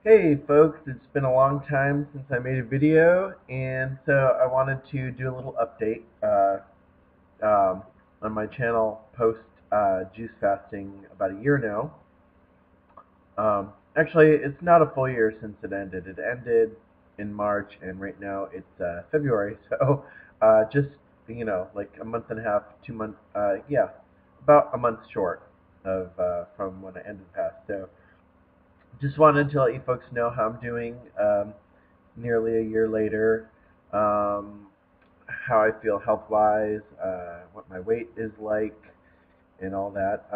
Hey folks, it's been a long time since I made a video, and so I wanted to do a little update on my channel post juice fasting about a year now. Actually, it's not a full year since it ended. It ended in March, and right now it's February, so just like a month and a half, 2 months, yeah, about a month short of from when I ended the fast. So just wanted to let you folks know how I'm doing. Nearly a year later, um, how I feel health wise, what my weight is like, and all that.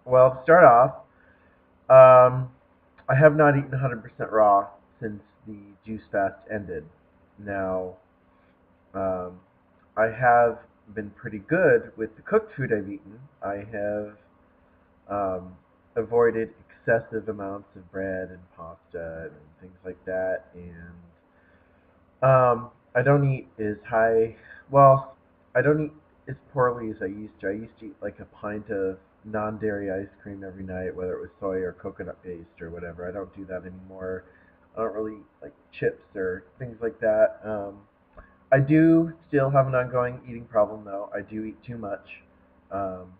Well, to start off, um, I have not eaten 100% raw since the juice fast ended. Now, um, I have been pretty good with the cooked food I've eaten. I have um, avoided excessive amounts of bread and pasta and things like that, and I don't eat as high. Well, I don't eat as poorly as I used to. I used to eat like a pint of non-dairy ice cream every night, whether it was soy or coconut based or whatever. I don't do that anymore. I don't really eat like chips or things like that. I do still have an ongoing eating problem though. I do eat too much. Um,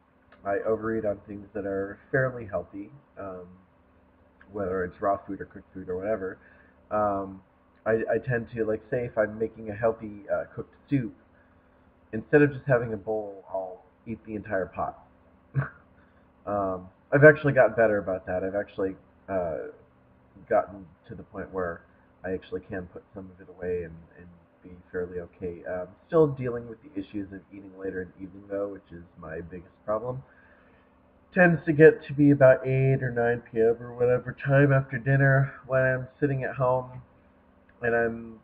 I overeat on things that are fairly healthy. Whether it's raw food or cooked food or whatever. Um, I tend to like say if I'm making a healthy cooked soup, instead of just having a bowl, I'll eat the entire pot. I've actually gotten better about that. I've actually uh, gotten to the point where I actually can put some of it away and be fairly okay. Still dealing with the issues of eating later in the evening though, which is my biggest problem. Tends to get to be about 8 or 9 p.m. or whatever time after dinner when I'm sitting at home and I'm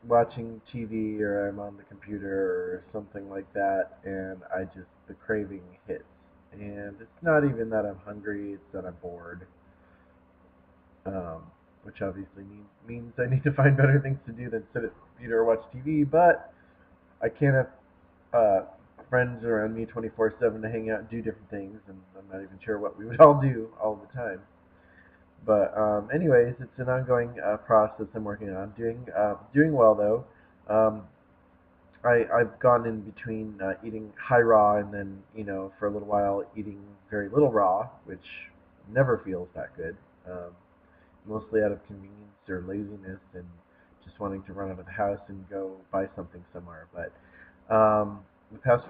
watching TV or I'm on the computer or something like that, and the craving hits. And it's not even that I'm hungry, it's that I'm bored, um, which obviously means I need to find better things to do than sit at the computer or watch TV, but I can't have uh, friends around me 24/7 to hang out and do different things, and I'm not even sure what we would all do all the time. But anyways, it's an ongoing process I'm working on. Doing well though. Um, I've gone in between eating high raw and then for a little while eating very little raw, which never feels that good. Um, Mostly out of convenience or laziness and just wanting to run out of the house and go buy something somewhere. But the past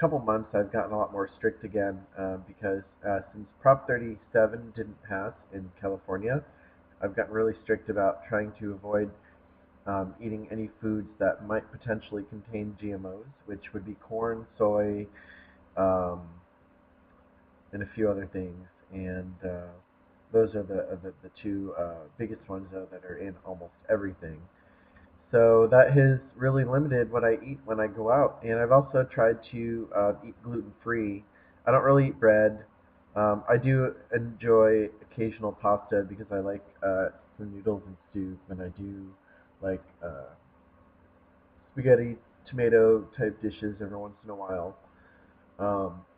couple months, I've gotten a lot more strict again because since Prop 37 didn't pass in California, I've gotten really strict about trying to avoid eating any foods that might potentially contain GMOs, which would be corn, soy, um, and a few other things. And those are the two biggest ones that are in almost everything. So that has really limited what I eat when I go out. And I've also tried to eat gluten free. I don't really eat bread. I do enjoy occasional pasta because I like some noodles and soup, and I do like spaghetti, tomato type dishes every once in a while.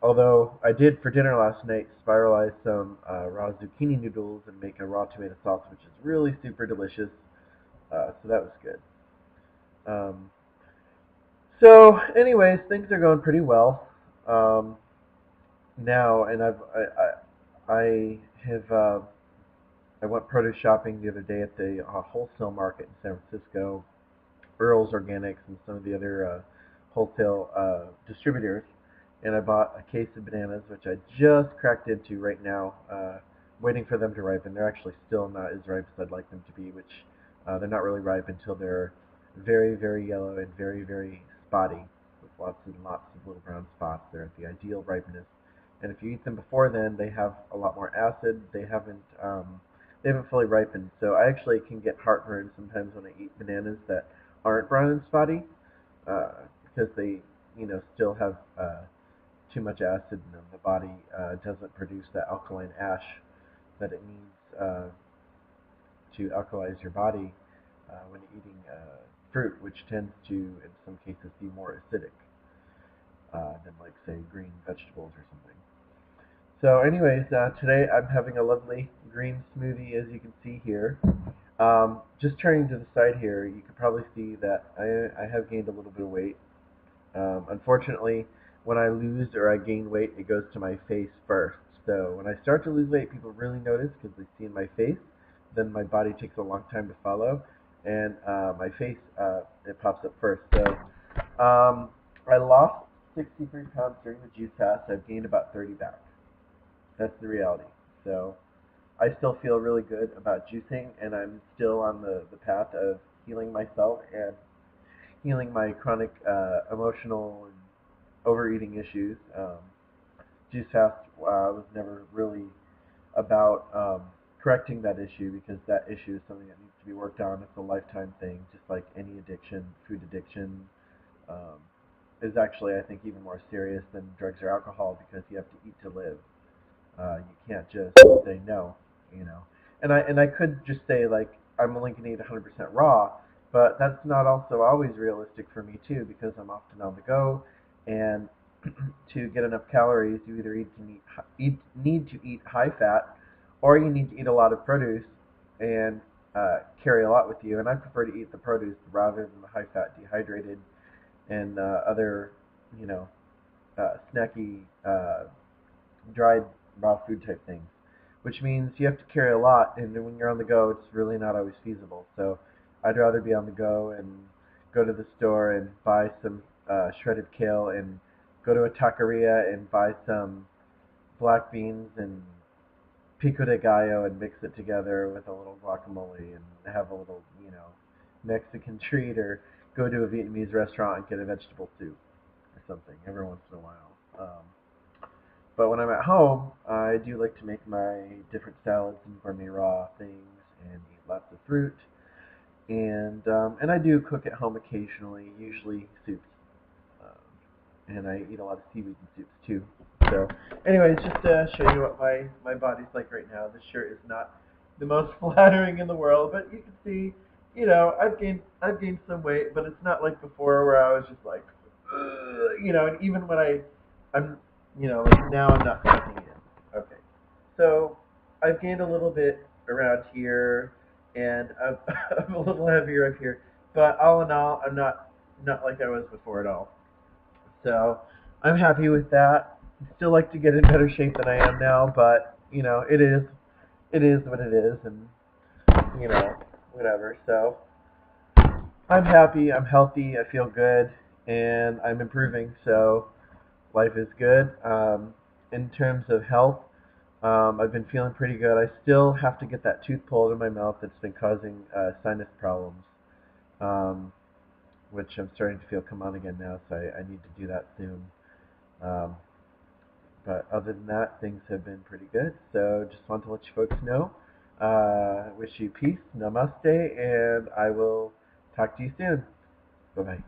Although I did for dinner last night spiralize some raw zucchini noodles and make a raw tomato sauce, which is really super delicious. So that was good. Um, anyways, things are going pretty well um, now, and I have I went produce shopping the other day at the wholesale market in San Francisco, Earl's Organics, and some of the other wholesale distributors, and I bought a case of bananas, which I just cracked into right now, waiting for them to ripen. They're actually still not as ripe as I'd like them to be, which they're not really ripe until they're very, very yellow and very, very spotty, with lots and lots of little brown spots. They're at the ideal ripeness. And if you eat them before then, they have a lot more acid. They haven't fully ripened. So I actually can get heartburn sometimes when I eat bananas that aren't brown and spotty uh, because they, still have too much acid in them. The body doesn't produce that alkaline ash that it needs to alkalize your body when eating fruit, which tends to, in some cases, be more acidic than, like, say, green vegetables or something. So anyways, today I'm having a lovely green smoothie, as you can see here. Just turning to the side here, you can probably see that I have gained a little bit of weight. Unfortunately, when I lose or I gain weight, it goes to my face first. So when I start to lose weight, people really notice because they see in my face. Then my body takes a long time to follow, and my face it pops up first. So I lost 63 pounds during the juice fast. I've gained about 30 back. That's the reality. So I still feel really good about juicing, and I'm still on the path of healing myself and healing my chronic emotional and overeating issues. Juice fast was never really about correcting that issue because that issue is something that needs to be worked on. It's a lifetime thing, just like any addiction. Food addiction um, is actually, I think, even more serious than drugs or alcohol because you have to eat to live. You can't just say no, you know. And I could just say like I'm only gonna eat 100% raw, but that's not also always realistic for me too because I'm often on the go, and to get enough calories, you either need to eat high fat, or you need to eat a lot of produce and carry a lot with you. And I prefer to eat the produce rather than the high fat dehydrated and other, you know, snacky dried raw food type things, which means you have to carry a lot, and when you're on the go, it's really not always feasible. So I'd rather be on the go and go to the store and buy some shredded kale and go to a taqueria and buy some black beans and pico de gallo and mix it together with a little guacamole and have a little, you know, Mexican treat, or go to a Vietnamese restaurant and get a vegetable soup or something every once in a while. But when I'm at home, I do like to make my different salads and gourmet raw things and eat lots of fruit. And I do cook at home occasionally, usually soups. And I eat a lot of seaweed and soups too. So, anyways, just to show you what my body's like right now. This shirt is not the most flattering in the world, but you can see, you know, I've gained some weight, but it's not like before where I was just like, ugh, you know. And even when I'm, you know, like now I'm not sucking in. Okay, so I've gained a little bit around here, and I'm, I'm a little heavier up here. But all in all, I'm not like I was before at all. So I'm happy with that. I still like to get in better shape than I am now, but you know, it is what it is, and you know, whatever. So I'm happy, I'm healthy, I feel good, and I'm improving. So life is good. In terms of health, I've been feeling pretty good. I still have to get that tooth pulled in my mouth that's been causing sinus problems, um, which I'm starting to feel come on again now. So I need to do that soon. Um, But other than that, things have been pretty good. So just want to let you folks know. Wish you peace, namaste, and I will talk to you soon. Bye bye.